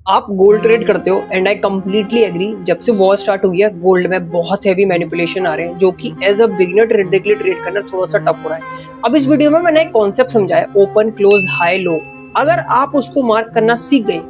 आप gold trade करते हो एंड आई कंप्लीटली एग्री। जब से वॉर स्टार्ट हुई है गोल्ड में बहुत हैवी मैनिपुलेशन आ रहे हैं जो कि as a beginner directly trade करना थोड़ा सा टफ हो रहा है। अब इस वीडियो में मैंने एक कॉन्सेप्ट समझाया, ओपन क्लोज हाई लो। अगर आप उसको मार्क करना सीख गए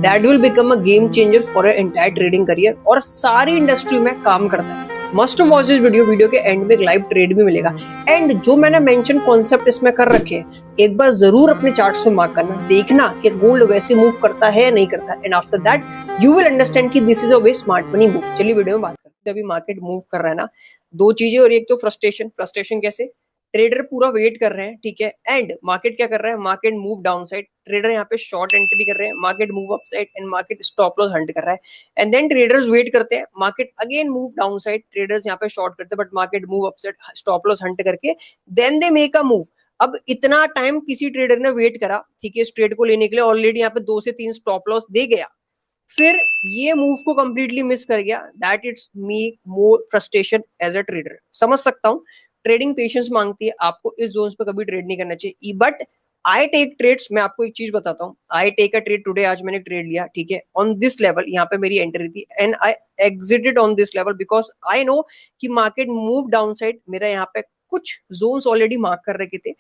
that will become a game changer for entire trading career और सारी इंडस्ट्री में काम करता है। मस्ट वॉच दिस वीडियो के एंड में एक लाइव ट्रेड भी मिलेगा। एंड जो मैंने मेंशन कॉन्सेप्ट इसमें कर रखे हैं एक बार जरूर अपने चार्ट्स में मार्क करना, देखना कि गोल्ड वैसे मूव करता है या नहीं करता है। And after that you will understand कि this is a way smart money move. चलिए वीडियो में बात करते हैं। अभी मार्केट मूव कर रहा है ना, दो चीजें हो रही है। एक तो फ्रस्ट्रेशन कैसे ट्रेडर पूरा वेट कर रहे हैं, ठीक है, एंड मार्केट क्या कर रहा है, market move down side, trader यहाँ पे शॉर्ट एंट्री कर रहे हैं, market move up side and market stop loss hunt कर रहा है। एंड देन ट्रेडर्स वेट करते हैं, market again move down side, traders यहाँ पे शॉर्ट करते हैं but market move up side, stop loss hunt करके then they make a move. अब इतना टाइम किसी ट्रेडर ने वेट करा, ठीक है, इस ट्रेड को लेने के लिए, ऑलरेडी यहाँ पे 2 से 3 स्टॉप लॉस दे गया, फिर ये मूव को कंप्लीटली मिस कर गया। That it's me more frustration as a trader. समझ सकता हूँ, ट्रेडिंग पेशेंस मांगती है, आपको इस जोन पे कभी ट्रेड नहीं करना चाहिए। But I take trades. मैं आपको एक चीज बताता हूँ, I take a trade today. आज मैंने ट्रेड लिया, ठीक है, ऑन दिस लेवल, यहाँ पे मेरी एंट्री थी and I exerted on this level because I know कि मार्केट मूव डाउन साइड। मेरा यहाँ पे कुछ जोन्स ऑलरेडी मार्क कर रखे थे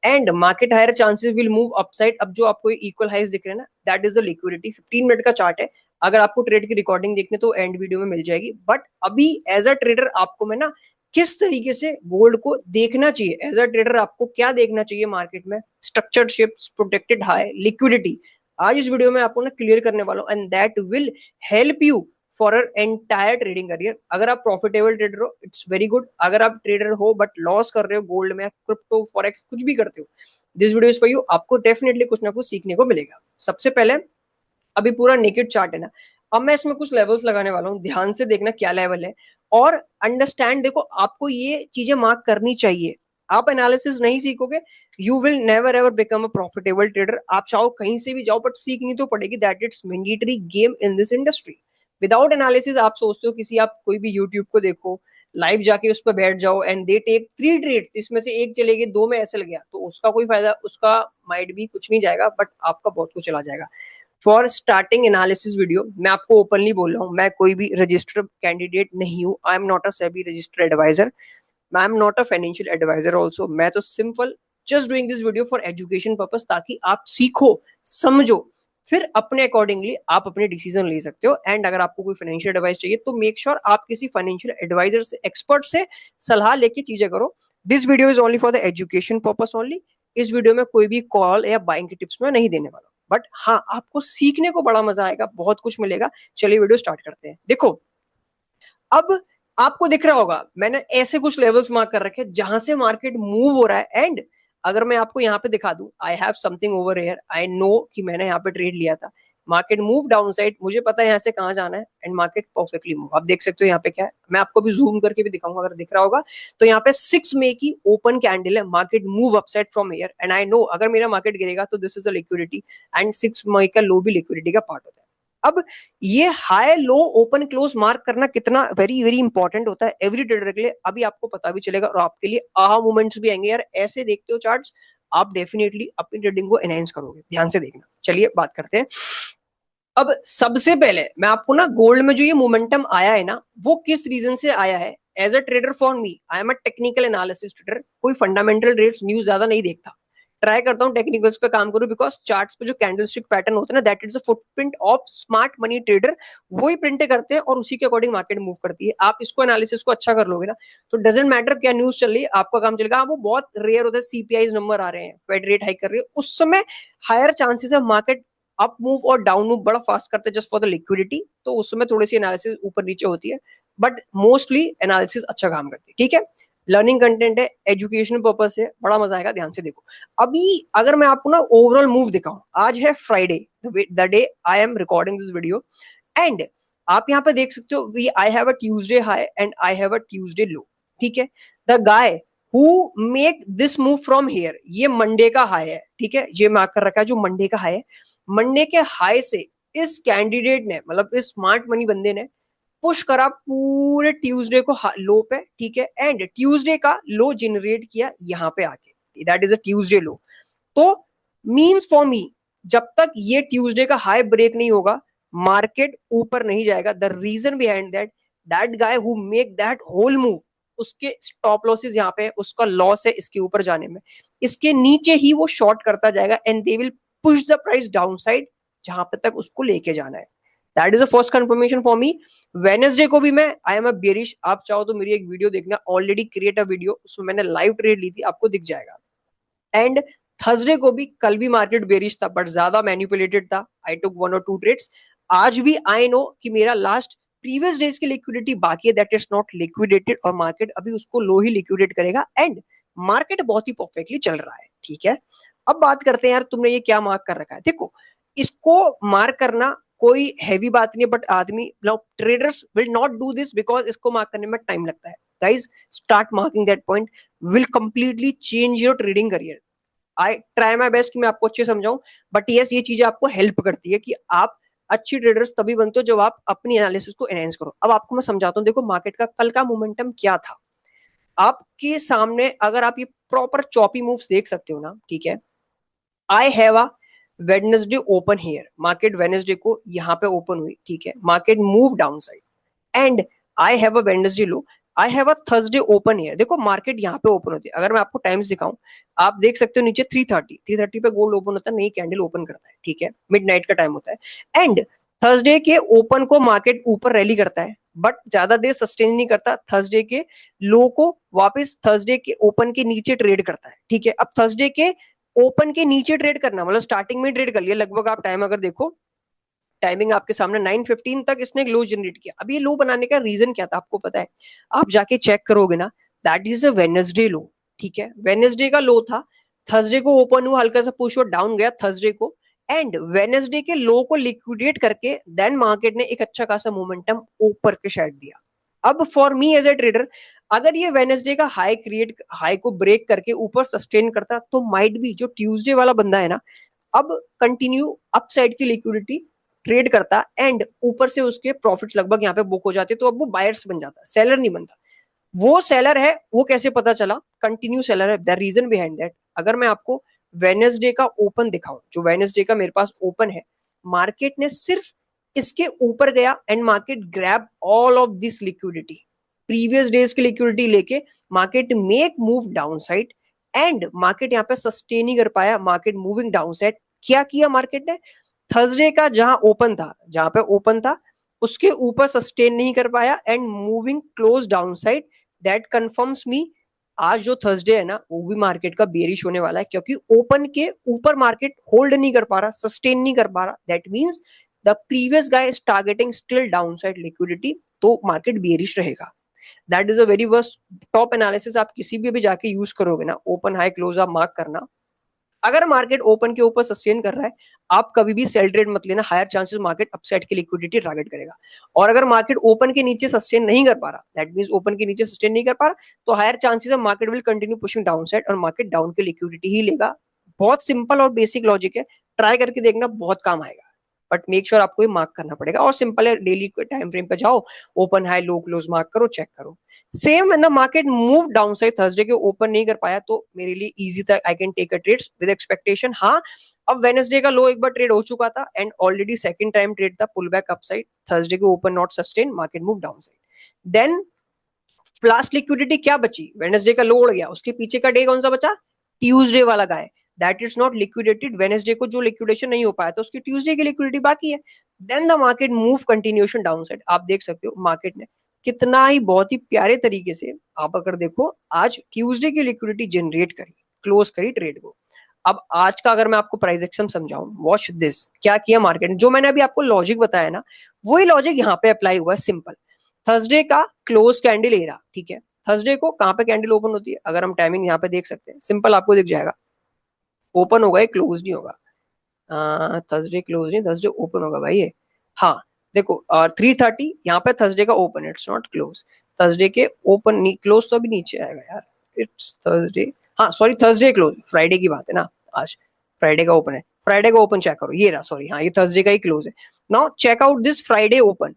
and market higher chances will move upside. अब जो आपको इक्वल हाइज दिख रहे हैं ना, that is the liquidity. 15 minute का चार्ट है, अगर आपको ट्रेड की रिकॉर्डिंग देखने तो एंड वीडियो में मिल जाएगी। बट अभी एज अ ट्रेडर आपको मैं ना किस तरीके से गोल्ड को देखना चाहिए, एज अ ट्रेडर आपको क्या देखना चाहिए मार्केट में, structured ships, protected high, liquidity, आज इस वीडियो में आपको ना क्लियर करने वाला हूं and that will help you for entire trading career. अगर आप प्रॉफिटेबल ट्रेडर हो इट्स वेरी गुड, अगर आप ट्रेडर हो बट लॉस कर रहे हो गोल्ड में, क्रिप्टो, फॉरेक्स, कुछ भी करते हो, this video is for you. आपको डेफिनेटली कुछ ना कुछ सीखने को मिलेगा। सबसे पहले अभी पूरा नेकेड चार्ट है ना, अब मैं इसमें कुछ लेवल्स लगाने वाला हूँ, ध्यान से देखना क्या लेवल है और अंडरस्टैंड। देखो आपको ये चीजें मार्क करनी चाहिए। आप एनालिसिस नहीं सीखोगे you will never ever become a profitable trader. आप चाहो कहीं से भी जाओ बट सीखनी तो पड़ेगी। That it's mandatory game in this industry. Without analysis आप सोचते हो किसी, आप कोई भी यूट्यूब को देखो, लाइव जाके उस पर बैठ जाओ एंड दे टेक 3 ट्रेड, इसमें से एक चलेगी, 2 में ऐसे लग गया तो उसका कोई फायदा, उसका माइंड भी कुछ नहीं जाएगा बट आपका बहुत कुछ चला जाएगा। फॉर स्टार्टिंग एनालिसिस वीडियो मैं आपको ओपनली बोल रहा हूँ, मैं कोई भी रजिस्टर्ड कैंडिडेट नहीं हूँ। I am not a SEBI registered adviser, I am not a financial adviser also. मैं तो simple just doing this video for education purpose, ताकि आप सीखो, समझो, फिर अपने अकॉर्डिंगली आप अपने डिसीजन ले सकते हो। एंड अगर आपको कोई फाइनेंशियल एडवाइस चाहिए तो मेक श्योर आप किसी फाइनेंशियल एडवाइजर से, एक्सपर्ट से सलाह लेके चीजें करो। This video is only for the education purpose only. इस वीडियो में कोई भी कॉल या बाइंग की टिप्स में नहीं देने वाला, बट हाँ आपको सीखने को बड़ा मजा आएगा, बहुत कुछ मिलेगा। चलिए वीडियो स्टार्ट करते हैं। देखो अब आपको दिख रहा होगा मैंने ऐसे कुछ लेवल्स मार्क कर रखे जहां से मार्केट मूव हो रहा है। एंड अगर मैं आपको यहाँ पे दिखा दूं, I have something over here, I know कि मैंने यहाँ पे ट्रेड लिया था, मार्केट मूव डाउन साइड, मुझे पता है यहाँ से कहाँ जाना है एंड मार्केट परफेक्टली मूव। आप देख सकते हो यहाँ पे क्या है, मैं आपको भी जूम करके भी दिखाऊंगा अगर दिख रहा होगा। तो यहाँ पे 6 मई की ओपन कैंडल है, market move upside from here and I know अगर मेरा मार्केट गिरेगा तो this is a liquidity and 6 मई का लो भी लिक्विडिटी का पार्ट होता है। अब ये high low open close mark करना कितना वेरी वेरी इंपॉर्टेंट होता है एवरी ट्रेडर के लिए, अभी आपको पता भी चलेगा और आपके लिए आहा मोमेंट्स भी आएंगे। यार ऐसे देखते हो चार्ट्स, आप डेफिनेटली अपनी ट्रेडिंग को एनहेंस करोगे, ध्यान से देखना। चलिए बात करते हैं। अब सबसे पहले मैं आपको ना गोल्ड में जो ये मोमेंटम आया है ना, वो किस रीजन से आया है। As a trader for me, I am a technical analysis trader, कोई फंडामेंटल रेट्स न्यूज ज्यादा नहीं देखता, ट्राई करता हूँ टेक्निकल्स पे काम करूं बिकॉज चार्ट्स पे जो कैंडलस्टिक पैटर्न होता है ना, that is a footprint of smart money trader. वही प्रिंट करते हैं और उसी के अकॉर्डिंग मार्केट मूव करती है। आप इसको एनालिसिस को अच्छा कर लोगे ना तो डजेंट मैटर क्या न्यूज चल रही है, आपका काम चलेगा। हाँ, वो बहुत रेयर होता है, सीपीआई नंबर आ रहे हैं, फेड रेट हाइक कर रही है, उस समय हायर चांसेस है मार्केट अप मूव और डाउन मूव बड़ा फास्ट करते हैं जस्ट फॉर द लिक्विडिटी, तो उस समय थोड़ी सी एनालिसिस ऊपर नीचे होती है बट मोस्टली एनालिसिस अच्छा काम करती है। ठीक है, लर्निंग कंटेंट है, एजुकेशन पर्पस है, बड़ा मजा आएगा, ध्यान से देखो। अभी अगर मैं आपको ना ओवरऑल मूव दिखाऊं, आज है Friday, the day I am recording this video and आप यहाँ पे देख सकते हो I have a Tuesday high and I have a Tuesday low. ठीक है, the guy who make this move from here, ये मंडे का हाई है, ठीक है, ये मार्क कर रखा है जो मंडे का हाई है। मंडे के हाई से इस कैंडिडेट ने, मतलब इस स्मार्ट मनी बंदे ने पुश करा पूरे ट्यूसडे को लो पे, ठीक है, एंड ट्यूसडे का लो जनरेट किया यहाँ पे आके, दैट इज अ ट्यूसडे लो। तो मींस फॉर मी, जब तक ये ट्यूसडे का हाई ब्रेक नहीं होगा मार्केट ऊपर नहीं जाएगा। The reason behind that, that guy who make that whole move, उसके स्टॉप लॉसेस यहाँ पे, उसका लॉस है इसके ऊपर जाने में, इसके नीचे ही वो शॉर्ट करता जाएगा and they will push the price down side जहां पे तक उसको लेके जाना है। That is a first confirmation for me. Wednesday को भी मैं आई एम अ बेरिश, आप चाहो तो मेरी एक वीडियो देखना, ऑलरेडी क्रिएट अ वीडियो, उसमें मैंने लाइव ट्रेड ली थी, आपको दिख जाएगा। एंड थर्सडे को भी, कल भी मार्केट बेरिश था बट ज्यादा मैनिपुलेटेड था, आई टुक 1 और 2 ट्रेड्स। आज भी आई नो कि मेरा लास्ट प्रीवियस डेज की लिक्विडिटी बाकी है, दैट इज नॉट लिक्विडेटेड, और मार्केट अभी उसको लो ही लिक्विडेट करेगा एंड मार्केट बहुत ही परफेक्टली चल रहा है, ठीक है। अब बात करते हैं यार, तुमने ये क्या मार्क कर रखा है। देखो, इसको मार्क करना कोई हैवी बात नहीं है, बट आदमी, traders will not do this because इसको मार्क करने में टाइम लगता है। Guys, start marking that point, will completely change your trading career. I try my best कि मैं आपको अच्छे समझाऊं, बट यस, ये चीजें आपको हेल्प करती है कि आप अच्छी ट्रेडर्स तभी बनते हो जब आप अपनी एनालिसिस को एनहेंस करो। अब आपको मैं समझाता हूँ, देखो मार्केट का कल का मोमेंटम क्या था आपके सामने, अगर आप ये प्रॉपर चॉपी मूव्स देख सकते हो ना, ठीक है। आई have a Wednesday open here, market Wednesday को यहाँ पे ओपन हुई, ठीक है, market move down side and I have a Wednesday low, I have a Thursday open here. देखो मार्केट यहाँ पे ओपन होती है, अगर मैं आपको टाइम्स दिखाऊं, आप देख सकते हो नीचे 330 पे गोल्ड ओपन होता है, नई कैंडल ओपन करता है, ठीक है, मिडनाइट का टाइम होता है एंड थर्सडे के ओपन को मार्केट ऊपर रैली करता है बट ज्यादा देर सस्टेन नहीं करता, थर्सडे के लो को वापस थर्सडे के ओपन के नीचे ट्रेड करता है, ठीक है। अब थर्सडे के ओपन के नीचे ट्रेड करना मतलब स्टार्टिंग में ट्रेड कर लिया लगभग, आप टाइम अगर देखो, टाइमिंग आपके सामने 9:15 तक इसने एक लो जनरेट किया। अब ये लो बनाने का रीजन क्या था आपको पता है, आप जाके चेक करोगे ना, दैट इज अ वेडनेसडे लो, ठीक है, वेडनेसडे का लो था, थर्सडे को ओपन हुआ, हल्का सा पुश डाउन गया थर्सडे को एंड वेडनेसडे के लो को लिक्विडेट करके देन मार्केट ने एक अच्छा खासा मोमेंटम ऊपर के साइड दिया। अब for me as a trader, अगर ये वेडनेसडे का हाई को ब्रेक करके ऊपर सस्टेन करता तो माइट भी जो ट्यूसडे वाला बंदा है ना, अब कंटिन्यू अपसाइड की लिक्विडिटी ट्रेड करता एंड ऊपर से उसके प्रॉफिट्स लगभग यहाँ पे बुक हो जाते, तो अब वो बायर्स बन जाता, सेलर नहीं बनता। वो सेलर है, वो कैसे पता चला, कंटिन्यू सेलर है। द रीजन बिहाइंड दैट, अगर मैं आपको वेनेसडे का ओपन दिखाऊं, जो वेनेसडे का मेरे पास ओपन है, मार्केट ने सिर्फ इसके ऊपर गया and market grab all of this liquidity, previous days की लिक्विडिटी लेके market make move down side and market यहाँ पे सस्टेन नहीं कर पाया, मार्केट मूविंग डाउन साइड। क्या किया मार्केट ने, थर्सडे का जहां पे ओपन था उसके ऊपर सस्टेन नहीं कर पाया and moving close down side. That confirms me, आज जो थर्सडे है ना, वो भी मार्केट का बेरिश होने वाला है, क्योंकि ओपन के ऊपर मार्केट होल्ड नहीं कर पा रहा, सस्टेन नहीं कर पा रहा, that means the previous guy is targeting still down side liquidity, तो मार्केट बेरिश रहेगा। That is a very worst top analysis, आप किसी भी जाके यूज करोगे ना, ओपन हाई क्लोज आप मार्क करना, अगर मार्केट ओपन के ऊपर सस्टेन कर रहा है, आप कभी भी सेल ट्रेड मत लेना, हायर चांसेस मार्केट अपसाइड की लिक्विडिटी टारगेट करेगा। और अगर मार्केट ओपन के नीचे सस्टेन नहीं कर पा रहा, दैट मींस ओपन के नीचे सस्टेन नहीं कर पा रहा, तो हायर चांसेस है market will continue pushing down side और मार्केट डाउन की लिक्विडिटी ही लेगा। बहुत सिंपल और बेसिक लॉजिक है, ट्राई करके देखना, बहुत काम आएगा, बट मेक श्योर आपको ये मार्क करना पड़ेगा। और सिंपल है, डेली टाइम फ्रेम पे जाओ, open high low close mark करो, चेक करो। Same when the market move down side, Thursday के ओपन नहीं कर पाया तो मेरे लिए इजी था, I can take a trade with expectation. हाँ, अब वेडनेसडे का लो एक बार ट्रेड हो चुका था and already second time trade था, पुल बैक अपसाइड, थर्सडे के open not sustain, market move down side. Then last liquidity क्या बची, वेडनेसडे का लो उड़ गया, उसके पीछे का डे कौन सा बचा, ट्यूसडे वाला guy, that is not liquidated. Wednesday को जो लिक्विडेशन नहीं हो पाया था, उसकी ट्यूसडे की लिक्विडिटी बाकी है। Then the market move continuation down side, आप देख सकते हो मार्केट ने कितना ही बहुत ही प्यारे तरीके से, आप अगर देखो, आज ट्यूसडे की लिक्विडिटी जनरेट करी, क्लोज करी ट्रेड को। अब आज का अगर मैं आपको प्राइस एक्शन समझाऊं, वॉच दिस, क्या किया मार्केट ने, जो मैंने अभी आपको लॉजिक बताया ना, वही लॉजिक यहाँ पे अप्लाई हुआ है, सिंपल। थर्सडे का क्लोज कैंडल एरा, ठीक है, थर्सडे को कहां पे कैंडल ओपन होती है, अगर हम टाइमिंग यहाँ पे देख सकते हैं, सिंपल आपको दिख जाएगा, ओपन होगा, क्लोज नहीं होगा, थर्सडे क्लोज नहीं, थर्सडे ओपन होगा भाई ये। हाँ, देखो 3:30 यहाँ पे थर्सडे का open, it's not close, Thursday के ओपन नहीं, क्लोज तो अभी नीचे आएगा यार, इट्स थर्सडे, हाँ सॉरी, थर्सडे क्लोज, फ्राइडे की बात है ना, आज फ्राइडे का ओपन है, फ्राइडे का ओपन चेक करो, ये रहा, सॉरी, हाँ ये थर्सडे का ही क्लोज है। Now check out this Friday open,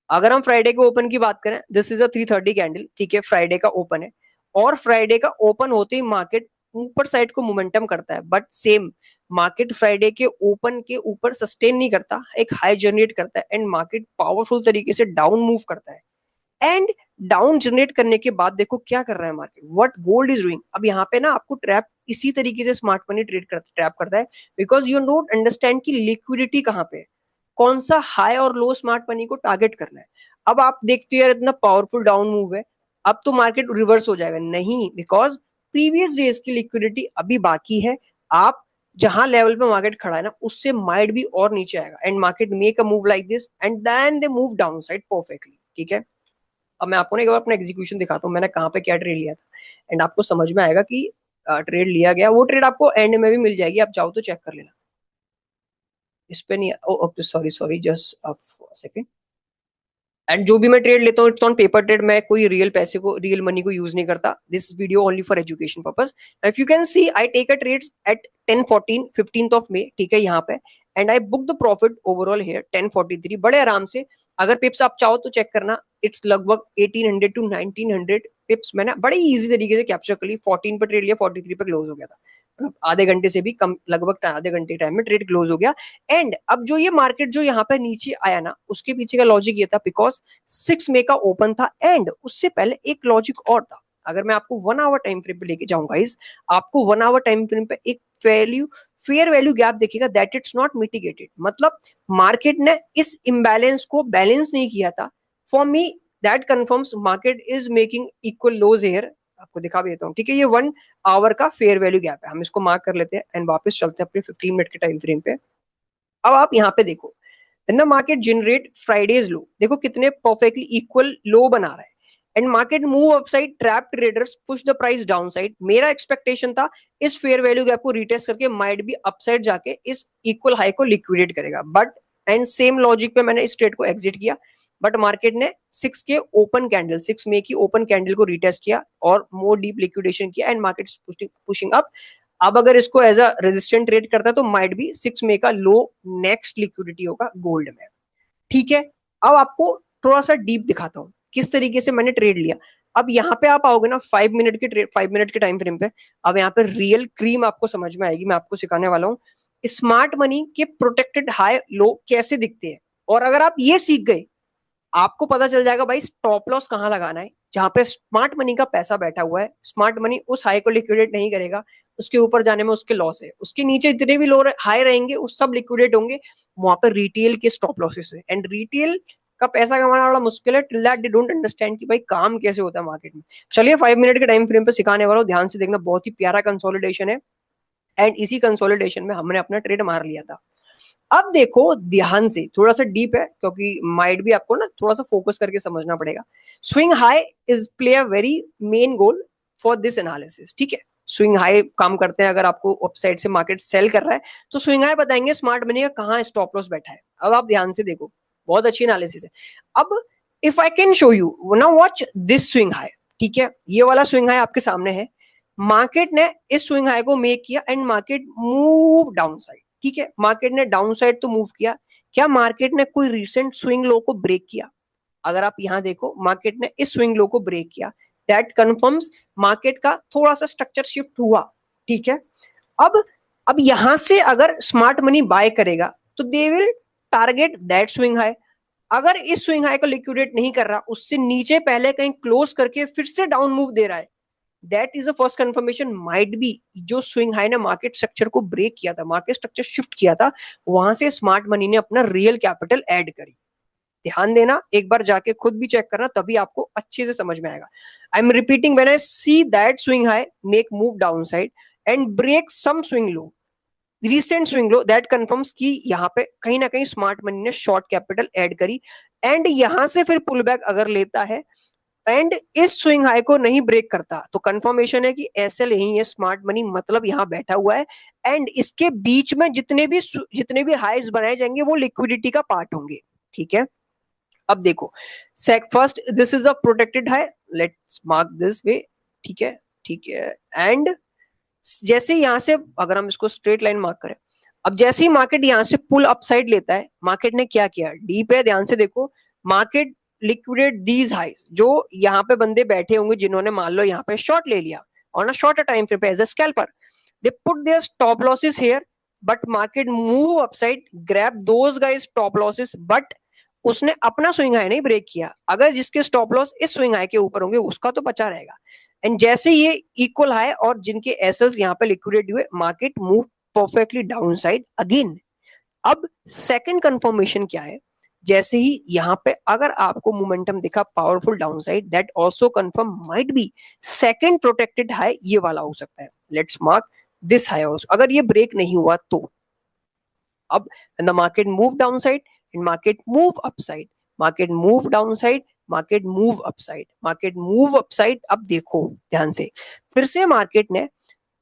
अगर हम फ्राइडे के ओपन की बात करें, दिस इज अ 3:30 कैंडल, ठीक है, फ्राइडे का ओपन है और फ्राइडे का ओपन होते ही मार्केट ऊपर साइड को मोमेंटम करता है, बट सेम मार्केट फ्राइडे के ओपन के ऊपर सस्टेन नहीं करता, एक हाई जनरेट करता है एंड मार्केट पावरफुल तरीके से डाउन मूव करता है एंड डाउन जनरेट करने के बाद देखो क्या कर रहा है market, what gold is doing. अब यहाँ पे ना आपको ट्रैप इसी तरीके से स्मार्ट मनी ट्रैप करता है, बिकॉज यू डोंट अंडरस्टैंड की लिक्विडिटी कहाँ पे है, कौन सा हाई और लो स्मार्ट मनी को टारगेट करना है। अब आप देखते हो यार इतना पावरफुल डाउन मूव है, अब तो मार्केट रिवर्स हो जाएगा, नहीं, बिकॉज प्रीवियस डेज की लिक्विडिटी अभी बाकी है। आप जहां लेवल पे मार्केट खड़ा है ना उससे माइट भी और नीचे आएगा and market make a move like this and then they move down side perfectly, ठीक है। अब मैं आपको ना एक बार अपना एग्जीक्यूशन दिखाता हूँ, मैंने कहाँ पे क्या ट्रेड लिया था एंड आपको समझ में आएगा कि ट्रेड लिया गया, वो ट्रेड आपको एंड में भी मिल जाएगी, आप चाहो तो चेक कर लेना। इस पे नहीं, okay sorry sorry, just second. And जो भी मैं ट्रेड लेता हूँ इट्स ऑन पेपर ट्रेड, मैं कोई रियल पैसे को, रियल मनी को यूज नहीं करता, this video only for education purpose. If you can see I take a trade at 10:14 15th of May, ठीक है, यहाँ पे, and I book the profit overall here 10:43 बड़े आराम से। अगर पिप्स आप चाहो तो चेक करना, इट्स लगभग 1800 to 1900 पिप्स मैंने बड़ी इजी तरीके से कैप्चर कर ली। 14 पे ट्रेड लिया, 43 पे क्लोज हो गया था, मतलब आधे घंटे से भी कम, लगभग आधे घंटे टाइम में ट्रेड क्लोज हो गया। एंड अब जो ये मार्केट जो यहाँ पे नीचे आया ना, उसके पीछे का लॉजिक ये था, बिकॉज 6 मई का ओपन था एंड उससे पहले एक लॉजिक और था। अगर मैं आपको 1 आवर टाइम फ्रेम पे लेके जाऊंगा इस, आपको 1 आवर टाइम फ्रेम पे एक फेयर वैल्यू गैप देखिएगा, दैट इट्स नॉट मिटिगेटेड, मतलब मार्केट ने इस इम्बैलेंस को बैलेंस नहीं किया था। For me that confirms market is making equal lows here, आपको दिखा भी देता हूँ, ठीक है। ये 1 आवर का फेयर वैल्यू गैप है, हम इसको मार्क कर लेते हैं एंड वापस चलते हैं अपने 15 मिनट के टाइम फ्रेम पे। अब आप यहाँ पे देखो, द मार्केट जनरेट फ्राइडेज लो, देखो कितने परफेक्टली इक्वल लो बना रहा है and market move upside, trap traders push the price down side. मेरा एक्सपेक्टेशन था इस फेयर वैल्यू गैप को रिटेस्ट करके माइट भी अपसाइड जाके इस इक्वल हाई को लिक्विडेट करेगा, बट एंड सेम लॉजिक पे मैंने इस ट्रेड को एग्जिट किया, बट मार्केट ने 6 के ओपन कैंडल, 6 मई की ओपन कैंडल को रिटेस्ट किया और मोर डीप लिक्विडेशन किया एंड मार्केट पुशिंग अप। अब अगर इसको एज अ रेजिस्टेंट ट्रेड करता है तो माइट भी 6 मई का लो नेक्स्ट लिक्विडिटी होगा गोल्ड में, ठीक है। अब आपको थोड़ा सा डीप दिखाता हूँ किस तरीके से मैंने ट्रेड लिया। अब यहाँ पे आप आओगे ना 5 मिनट के ट्रेड, 5 मिनट के टाइम फ्रेम पे, अब यहाँ पे रियल क्रीम आपको समझ में आएगी, मैं आपको सिखाने वाला हूँ स्मार्ट मनी के प्रोटेक्टेड हाई लो कैसे दिखते हैं। और अगर आप ये सीख गए, आपको पता चल जाएगा भाई स्टॉप लॉस कहाँ लगाना है, जहां पे स्मार्ट मनी का पैसा बैठा हुआ है। स्मार्ट मनी उस हाई को लिक्विडेट नहीं करेगा, उसके ऊपर जाने में उसके लॉस है, उसके नीचे जितने भी लो हाई रहेंगे उस सब लिक्विडेट होंगे, वहां पर रिटेल के स्टॉप लॉसेस है एंड रिटेल का पैसा कमाना बड़ा मुश्किल है till that they don't understand कि भाई काम कैसे होता है मार्केट में। चलिए 5 मिनट के टाइम फ्रेम पे सिखाने वाला हूँ, ध्यान से देखना, बहुत ही प्यारा कंसोलिडेशन है एंड इसी कंसोलिडेशन में हमने अपना ट्रेड मार लिया था। अब देखो ध्यान से, थोड़ा सा डीप है क्योंकि माइट भी आपको ना थोड़ा सा फोकस करके समझना पड़ेगा। Swing high is play a very main goal for this analysis, ठीक है। स्विंग हाई काम करते हैं, अगर आपको अपसाइड से मार्केट सेल कर रहा है तो स्विंग हाई बताएंगे स्मार्ट मनी का कहाँ स्टॉप लॉस बैठा है। अब आप ध्यान से देखो, बहुत अच्छी एनालिसिस है। अब if I can show you now watch this swing high, ठीक है, ये वाला स्विंग हाई आपके सामने है। मार्केट ने इस स्विंग हाई को मेक किया and market move down side, ठीक है, मार्केट ने डाउन साइड तो मूव किया। क्या मार्केट ने कोई रिसेंट स्विंग लो को ब्रेक किया? अगर आप यहां देखो, मार्केट ने इस स्विंग लो को ब्रेक किया, दैट कंफर्म्स मार्केट का थोड़ा सा स्ट्रक्चर शिफ्ट हुआ, ठीक है। अब अब यहां से अगर स्मार्ट मनी बाय करेगा तो they will target that swing high. अगर इस स्विंग हाई को लिक्विडेट नहीं कर रहा, उससे नीचे पहले कहीं क्लोज करके फिर से डाउन मूव दे रहा है, that is the first confirmation might be जो स्विंग हाई ने मार्केट स्ट्रक्चर को ब्रेक किया था, मार्केट स्ट्रक्चर शिफ्ट किया था, वहां से स्मार्ट मनी ने अपना रियल कैपिटल ऐड करी। ध्यान देना, एक बार जाके खुद भी चेक करना, तभी आपको अच्छे से समझ में आएगा। I am repeating, when I see that swing high make move down side and break some swing low, recent swing low, that confirms कि यहाँ पे कहीं ना कहीं स्मार्ट मनी ने शॉर्ट कैपिटल ऐड करी एंड यहां से फिर पुल बैक अगर लेता है एंड इस स्विंग हाई को नहीं ब्रेक करता तो कंफर्मेशन है कि ऐसे नहीं है स्मार्ट मनी, मतलब यहां बैठा हुआ है एंड इसके बीच में जितने भी हाईज बनाए जाएंगे वो लिक्विडिटी का पार्ट होंगे, ठीक है। अब देखो, first this is a protected high, let's mark this way, ठीक है, ठीक है। एंड जैसे यहां से अगर हम इसको स्ट्रेट लाइन मार्क करें, अब जैसे ही मार्केट यहां से पुल अपसाइड लेता है, मार्केट ने क्या किया, डीप है, ध्यान से देखो, मार्केट लिक्विडेट दीज हाइज, जो यहाँ पे बंदे बैठे होंगे जिन्होंने मान लो यहाँ पे शॉर्ट ले लिया और ना शॉर्टर टाइम फ्रेम पे as a scalper, they put their stop losses here, but market move upside, grab those guys top losses, but उसने अपना स्विंग हाई नहीं ब्रेक किया। अगर जिसके स्टॉप लॉस इस स्विंग हाई के ऊपर होंगे उसका तो बचा रहेगा। एंड जैसे ये इक्वल हाई और जिनके एसेस यहाँ पे लिक्विडेट हुए, market move perfectly down side again. अब सेकंड कंफर्मेशन क्या है, जैसे ही यहाँ पे अगर आपको मोमेंटम दिखा powerful down side, that also confirm might be second protected high ये वाला हो सकता है। Let's mark this high also, अगर ये ब्रेक नहीं हुआ तो। अब the market move down side and market move upside, market move down side, market move upside, market move upside. अब देखो ध्यान से, फिर से मार्केट ने,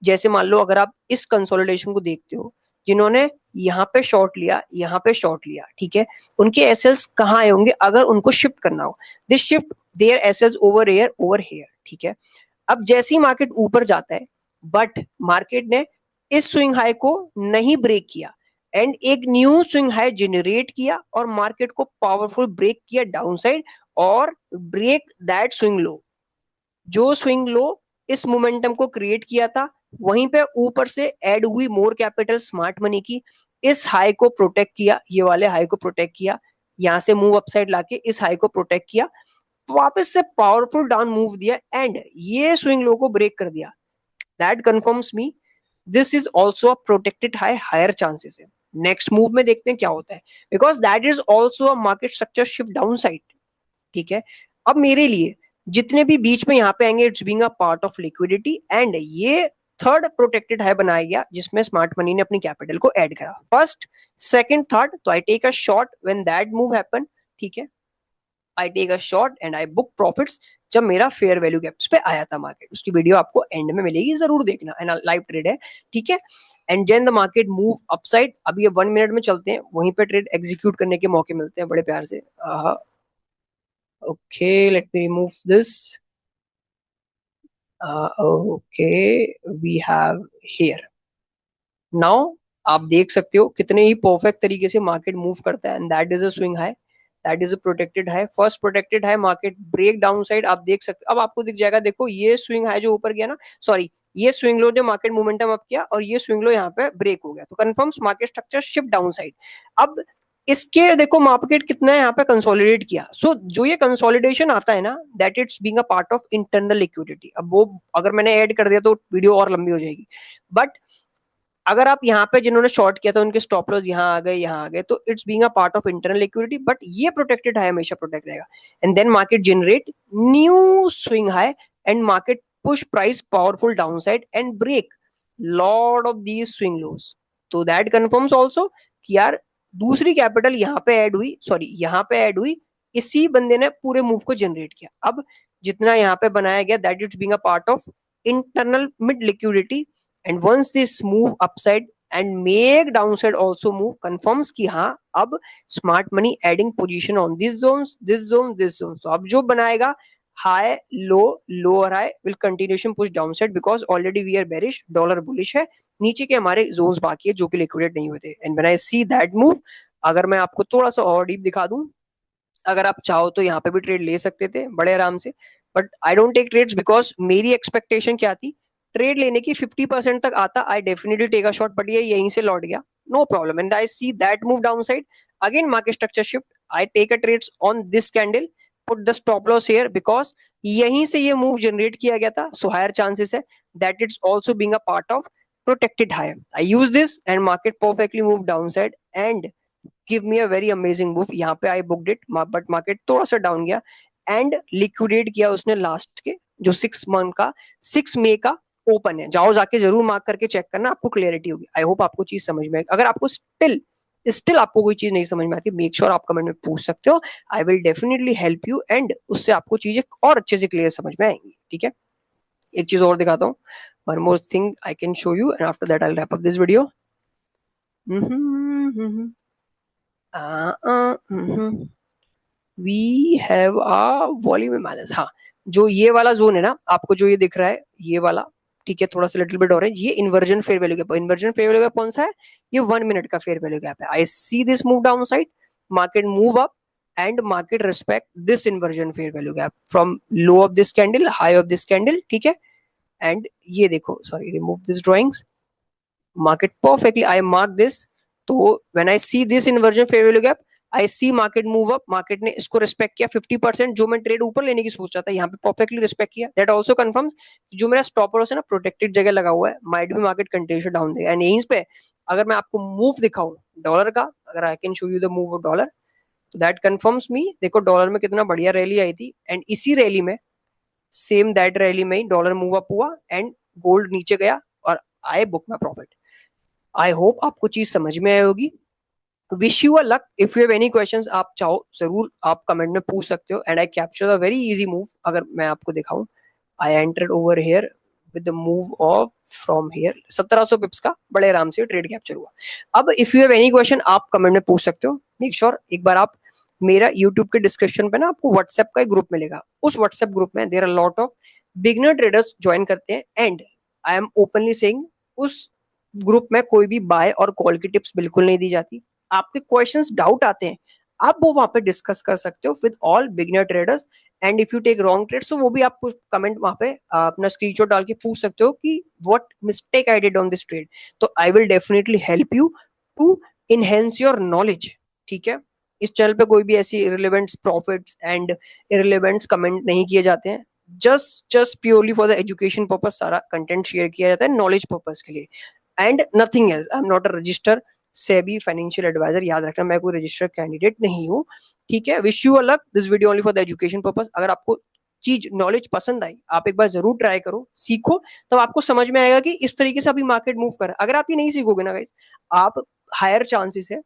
जैसे मान लो अगर आप इस कंसोलिडेशन को देखते हो, जिन्होंने यहाँ पे शॉर्ट लिया, यहाँ पे शॉर्ट लिया, ठीक है, उनके एसएल्स कहाँ आए होंगे अगर उनको शिफ्ट करना हो, this shift there SLs over here, over here, ठीक है। अब जैसे ही मार्केट ऊपर जाता है, बट मार्केट ने इस स्विंग हाई को नहीं ब्रेक किया एंड एक न्यू स्विंग हाई जनरेट किया और मार्केट को पावरफुल ब्रेक किया डाउन साइड और ब्रेक दैट स्विंग लो। जो स्विंग लो इस मोमेंटम को क्रिएट किया था, वहीं पे ऊपर से ऐड हुई मोर कैपिटल स्मार्ट मनी की, इस हाई को प्रोटेक्ट किया, ये वाले हाई को प्रोटेक्ट किया, यहां से मूव अपसाइड लाके इस हाई को प्रोटेक्ट किया, वापस से पावरफुल डाउन मूव दिया एंड ये स्विंग लो को ब्रेक कर दिया। That confirms me this is also a protected high, higher chances है। नेक्स्ट मूव में देखते हैं क्या होता है, because that is also a market structure shift down side, ठीक है। अब मेरे लिए जितने भी बीच में यहाँ पे आएंगे, it's being a part of liquidity and ये थर्ड प्रोटेक्टेड हाई बनाया गया जिसमें स्मार्ट मनी ने अपनी कैपिटल को ऐड करा, फर्स्ट सेकंड थर्ड। तो I take a short when that move happen, ठीक है, I take a short and I book profits जब मेरा फेयर वैल्यू गैप्स पे आया था मार्केट। उसकी वीडियो आपको एंड में मिलेगी, जरूर देखना, एंड लाइव ट्रेड है, ठीक है। And then the market move upside, अब ये 1 मिनट में चलते हैं, वहीं पे ट्रेड एग्जीक्यूट करने के मौके मिलते हैं बड़े प्यार से। Okay let me remove this. Okay we have here now, आप देख सकते हो कितने ही परफेक्ट तरीके से मार्केट मूव करता है and that is a swing high, that is a protected high, first protected high, market break down side, आप देख सकते हो। अब आपको दिख जाएगा, देखो ये स्विंग हाई जो ऊपर गया ना, सॉरी ये स्विंग लो जो मार्केट मोमेंटम अप किया और ये स्विंग लो यहाँ पे ब्रेक हो गया, तो confirms market structure shift down side. अब इसके देखो मार्केट कितना है यहाँ पे कंसोलिडेट किया, सो जो ये कंसोलिडेशन आता है ना, that it's being a part of internal liquidity. अब वो अगर मैंने ऐड कर दिया तो वीडियो और लंबी हो जाएगी, बट अगर आप यहाँ पे जिन्होंने शॉर्ट किया था उनके स्टॉप लॉस यहाँ आ गए, यहाँ आ गए, तो it's being a part of internal liquidity, but ये प्रोटेक्टेड है, हमेशा प्रोटेक्ट रहेगा। And then market generate new swing high and market push price powerful downside and break lord of these swing lows. तो दैट कंफर्म्स आल्सो कि यार दूसरी capital यहाँ पे ऐड हुई, सॉरी यहाँ पे ऐड हुई, इसी बंदे ने पूरे मूव को जनरेट किया। अब जितना यहाँ पे बनाया गया, that it's being a part of internal mid liquidity and once this move upside and make downside also move confirms कि हाँ अब smart money adding position on this zones, this zone, this zone। तो अब जो बनाएगा high low lower high will continuation push downside because already we are bearish, dollar bullish है, नीचे के हमारे zones बाकी है जो कि liquidate नहीं हुए थे। and when I see that move, अगर मैं आपको थोड़ा सा और डीप दिखा दूं, अगर आप चाहो तो यहाँ पे भी ट्रेड ले सकते थे बड़े आराम से, but I don't take trades because मेरी एक्सपेक्टेशन क्या थी, ट्रेड लेने की 50% तक आता, I definitely take a shot, but ये यहीं से लौट गया, no problem. And I see that move down side again, market structure shift, I take a trades on this candle, put the stop loss here because यहीं से ये move generate किया गया था, सो हायर चांसेस है that it's also being a part of protected higher. I use this and market perfectly move down side and give me a very amazing move. यहाँ पे I booked it, but market थोड़ा सा down गया and liquidate किया उसने last के जो 6 month का 6 मई का ओपन है। जाओ जाके जरूर मार्क करके चेक करना, आपको क्लियरिटी होगी। आई होप आपको चीज समझ में आएगी। अगर आपको स्टिल आपको कोई चीज नहीं समझ में आती, मेक श्योर आप कमेंट में पूछ सकते हो, आई will definitely help you and उससे आपको चीजें और अच्छे से क्लियर समझ में आएंगी, ठीक है। एक चीज और दिखाता हूँ, one more thing I can show you and after that I will wrap up this video. We have a volume imbalance. हाँ, जो ये वाला जोन है ना आपको, जो ये दिख रहा है ये वाला, ठीक है, थोड़ा सा लिटिल बिट ऑरेंज, ये inversion fair value gap. Inversion fair value gap कौन सा है, ये 1 मिनट का फेयर वैल्यू गैप है। I see this move down side, market move up and market respect this inversion fair value gap from low of this candle, high of this candle, ठीक है। And ये देखो, sorry remove this drawings, market perfectly. I mark this. तो when I see this inversion fair value gap, I see market move up. Market ने इसको respect किया 50%, जो मैं ट्रेड ऊपर लेने की सोच रहा था यहाँ पे परफेक्टली रिस्पेक्ट किया. दैट आल्सो कंफर्म्स जो मेरा स्टॉप लॉस है ना प्रोटेक्टेड जगह लगा हुआ है. माइट भी मार्केट कंटिन्यू डाउन देगा. एंड यहीं पे अगर मैं आपको मूव दिखाऊं डॉलर का, अगर आई can show you the move of dollar, तो दैट कंफर्म्स मी. देखो डॉलर में कितना बढ़िया रैली आई थी, एंड इसी रैली में, सेम दैट रैली में ही डॉलर मूव अप हुआ एंड गोल्ड नीचे गया और I book my profit. I hope आपको चीज समझ में आई होगी. Wish you a luck. If you have any questions, आप चाहो जरूर आप कमेंट में पूछ सकते हो. And I capture a very easy move. अगर मैं आपको दिखाऊं, I entered over here with the move of from here. 1700 पिप्स का बड़े आराम से ट्रेड कैप्चर हुआ. अब if you have any question, आप कमेंट में पूछ सकते हो. मेक श्योर एक बार आप मेरा यूट्यूब के डिस्क्रिप्शन पे ना आपको व्हाट्सएप का एक ग्रुप मिलेगा. उस व्हाट्सएप ग्रुप में there are lot of beginner traders join करते हैं. And I am openly saying, उस ग्रुप में कोई भी बाय और कॉल की टिप्स बिल्कुल नहीं दी जाती. आपके क्वेश्चंस डाउट आते हैं, आप वो वहां पे डिस्कस कर सकते हो with all beginner traders. And if you take wrong trade, so वो भी आप कमेंट वहां पे अपना स्क्रीनशॉट डाल के पूछ सकते हो कि what mistake I did on this trade. तो I will definitely help you to enhance your knowledge. ठीक है. इस चैनल पे कोई भी ऐसी irrelevant profits and irrelevant comment नहीं किए जाते हैं. Just purely for the education purpose सारा कंटेंट शेयर किया जाता है, नॉलेज पर्पज के लिए. And nothing else. I am not a register SEBI financial advisor. याद रखना, मैं कोई रजिस्टर्ड कैंडिडेट नहीं हूँ. ठीक है. Wish you a luck. This video only for the education purpose. अगर आपको चीज नॉलेज पसंद आई, आप एक बार जरूर ट्राई करो, सीखो, तब आपको समझ में आएगा कि इस तरीके से अभी मार्केट मूव कर. अगर आप ये नहीं सीखोगे ना गाइस, आप हायर चांसेस है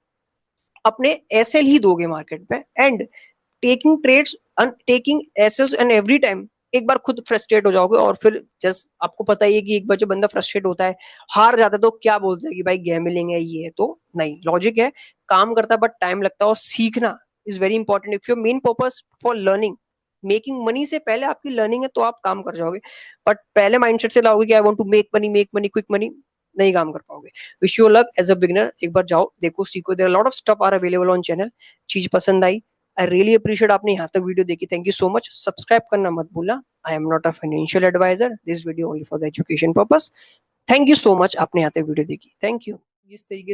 अपने एसएल ही दोगे मार्केट पे. And taking trades, taking SLs and every time एक बार खुद फ्रस्ट्रेट हो जाओगे. और फिर जस्ट आपको पता ही है कि एक बार जब बंदा फ्रस्ट्रेट होता है, हार जाता है, तो क्या बोलते हैं कि भाई गैमलिंग है ये है. तो नहीं, लॉजिक है, काम करता है बट टाइम लगता है. और सीखना is very important. If your main purpose for learning, making money से पहले आपकी लर्निंग है, तो आप काम कर जाओगे. बट पहले माइंडसेट से लाओगे कि I want to make money quick money, नहीं काम कर पाओगे. Wish you luck as a beginner. एक बार जाओ, देखो, सीखो. There are lot of stuff are available on channel. चीज पसंद आई, आई रियली अप्रिशिएट आपने यहाँ तक वीडियो देखी. Thank you so much. Subscribe करना मत भूलना. I am not a financial advisor. This video only for the education purpose. Thank you so much आपने यहाँ तक वीडियो देखी. Thank you. जिस तरीके